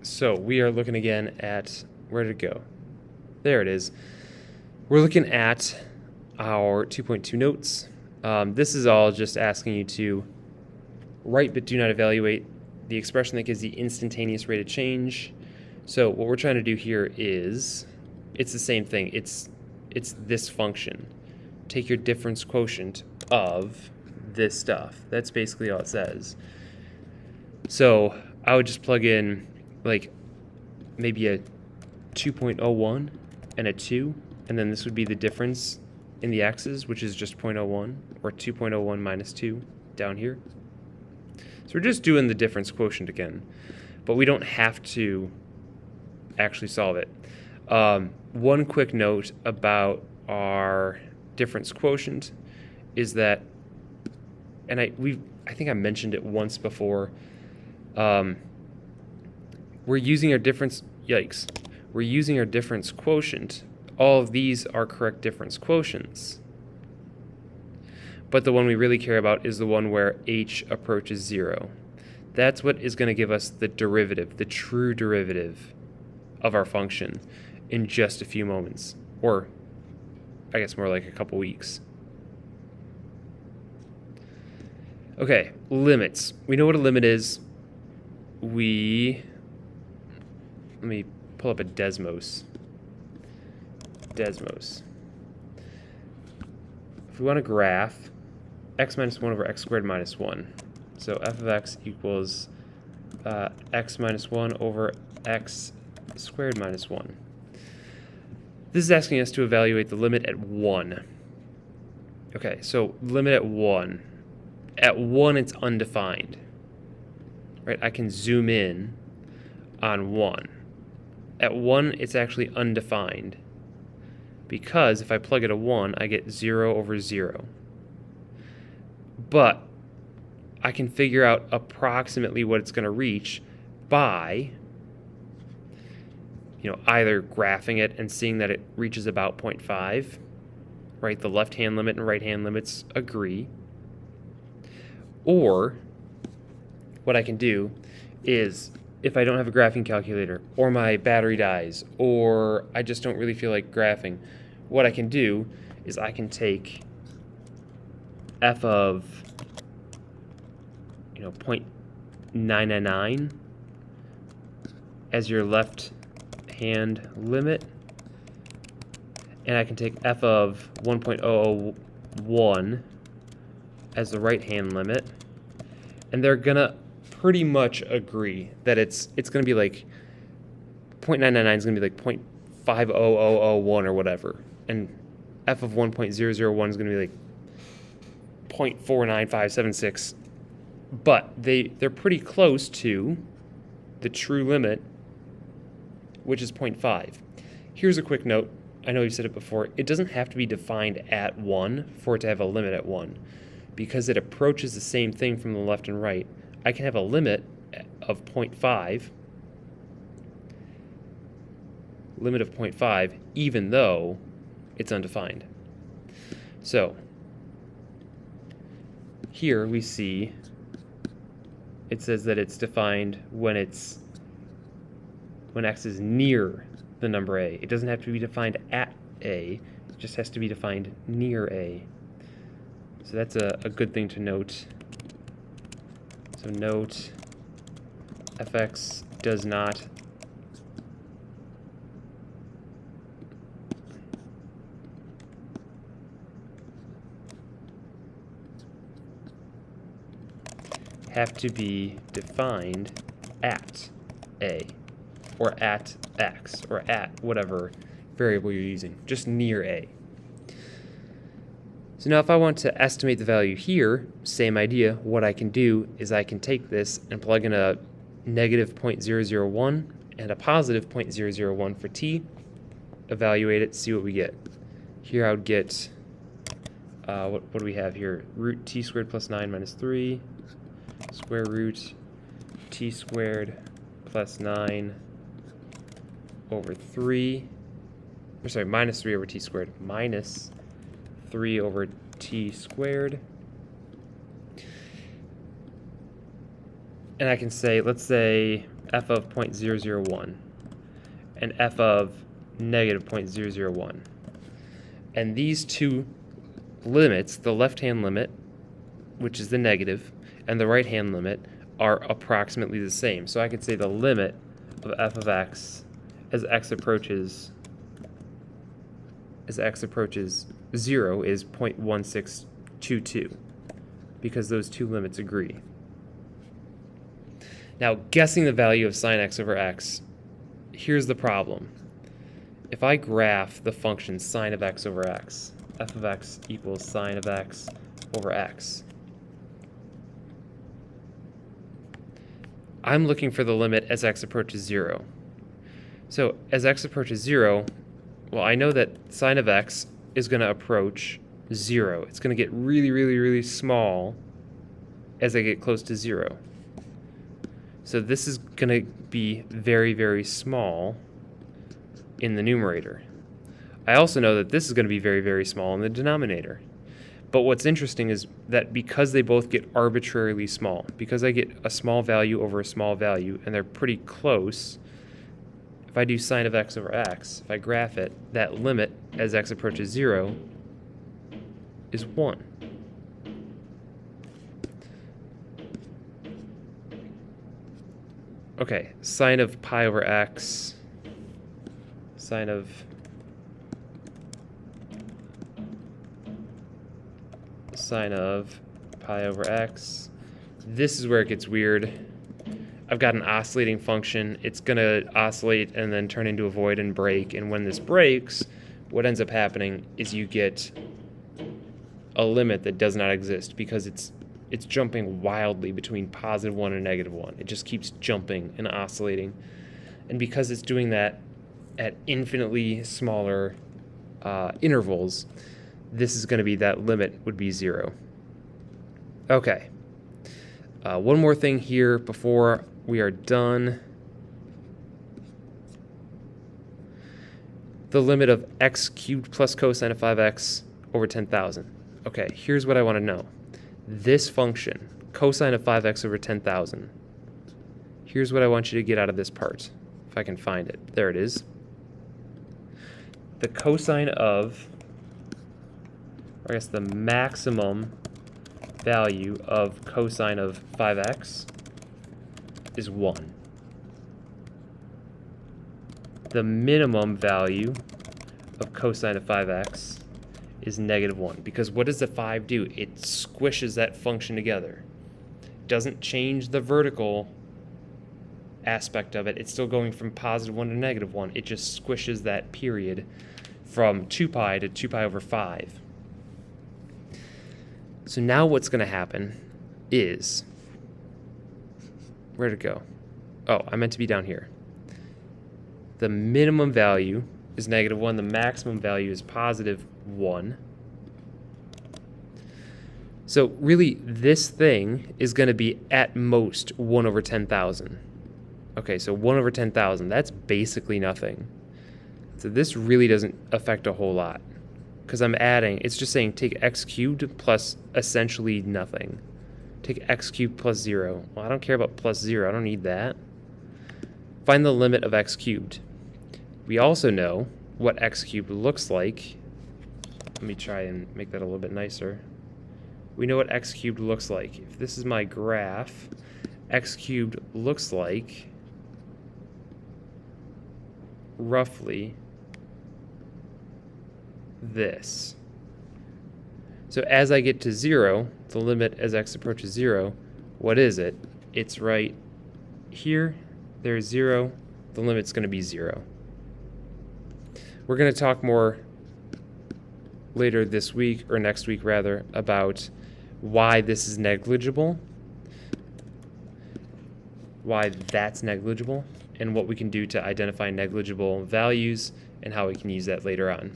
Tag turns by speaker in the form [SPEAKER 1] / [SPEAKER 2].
[SPEAKER 1] So we are looking again at, where did it go? There it is. We're looking at our 2.2 notes. This is all just asking you to write but do not evaluate the expression that gives the instantaneous rate of change. So what we're trying to do here is, it's the same thing. It's this function. Take your difference quotient of this stuff. That's basically all it says. So I would just plug in like maybe a 2.01 and a 2, and then this would be the difference in the x's, which is just 0.01, or 2.01 minus 2 down here. So we're just doing the difference quotient again, but we don't have to actually solve it. One quick note about our difference quotient is that, and I think I mentioned it once before, we're using our difference, we're using our difference quotient. All of these are correct difference quotients. But the one we really care about is the one where h approaches 0. That's what is going to give us the derivative, the true derivative of our function in just a few moments, or I guess more like a couple weeks. Okay, limits. We know what a limit is. Let me pull up a Desmos. If we want to graph x minus 1 over x squared minus 1. So f of x equals x minus 1 over x squared minus 1. This is asking us to evaluate the limit at 1. Okay, so limit at 1. At 1, it's undefined. Right? I can zoom in on 1. At 1, it's actually undefined, because if I plug it a 1, I get 0 over 0. But I can figure out approximately what it's going to reach by either graphing it and seeing that it reaches about 0.5, right? The left-hand limit and right-hand limits agree. Or what I can do is, if I don't have a graphing calculator, or my battery dies, or I just don't really feel like graphing, what I can do is I can take f of 0.999 as your left hand limit, and I can take f of 1.001 as the right hand limit, and they're gonna pretty much agree that it's gonna be like 0.999 is gonna be like 0.50001 or whatever, and f of 1.001 is gonna be like 0.49576, but they're pretty close to the true limit, which is 0.5. Here's a quick note. I know you've said it before. It doesn't have to be defined at 1 for it to have a limit at 1, because it approaches the same thing from the left and right. I can have a limit of 0.5, even though it's undefined. So here we see it says that it's defined when x is near the number a. It doesn't have to be defined at a, it just has to be defined near a. So that's a good thing to note. So note fx does not have to be defined at a, or at x, or at whatever variable you're using, just near a. So now if I want to estimate the value here, same idea. What I can do is I can take this and plug in a negative 0.001 and a positive 0.001 for t, evaluate it, see what we get. Here I would get, what do we have here? Root t squared plus 9 minus 3, square root t squared plus 9 over 3, or sorry, minus 3 over t squared, minus 3 over t squared. And I can say, let's say f of 0.001, and f of negative 0.001. And these two limits, the left-hand limit, which is the negative, and the right-hand limit, are approximately the same. So I could say the limit of f of x as x approaches 0 is 0.1622, because those two limits agree. Now, guessing the value of sine x over x, here's the problem. If I graph the function sine of x over x, f of x equals sine of x over x, I'm looking for the limit as x approaches 0. So as x approaches 0, well, I know that sine of x is going to approach 0. It's going to get really, really, really small as I get close to 0. So this is going to be very, very small in the numerator. I also know that this is going to be very, very small in the denominator. But what's interesting is that because they both get arbitrarily small, because I get a small value over a small value, and they're pretty close, if I do sine of x over x, if I graph it, that limit as x approaches 0 is 1. Okay, sine of pi over x, sine of pi over x. This is where it gets weird. I've got an oscillating function. It's going to oscillate and then turn into a void and break. And when this breaks, what ends up happening is you get a limit that does not exist, because it's jumping wildly between +1 and -1. It just keeps jumping and oscillating. And because it's doing that at infinitely smaller intervals, this is going to be, that limit would be 0. Okay. One more thing here before we are done. The limit of x cubed plus cosine of 5x over 10,000. Okay, here's what I want to know. This function, cosine of 5x over 10,000, here's what I want you to get out of this part, if I can find it. There it is. The cosine of, or I guess the maximum value of cosine of 5x is 1. The minimum value of cosine of 5x is -1, because what does the 5 do? It squishes that function together. It doesn't change the vertical aspect of it. It's still going from +1 to -1. It just squishes that period from 2 pi to 2 pi over 5. So now what's going to happen is, where'd it go? Oh, I meant to be down here. The minimum value is -1. The maximum value is +1. So really, this thing is going to be at most 1 over 10,000. Okay, so 1 over 10,000, that's basically nothing. So this really doesn't affect a whole lot, because I'm adding, it's just saying take x cubed plus essentially nothing. Take x cubed plus 0. Well, I don't care about plus 0. I don't need that. Find the limit of x cubed. We also know what x cubed looks like. Let me try and make that a little bit nicer. We know what x cubed looks like. If this is my graph, x cubed looks like roughly this. So as I get to 0, the limit as x approaches 0, what is it? It's right here. There's 0. The limit's going to be 0. We're going to talk more later this week, or next week rather, about why this is negligible, why that's negligible, and what we can do to identify negligible values, and how we can use that later on.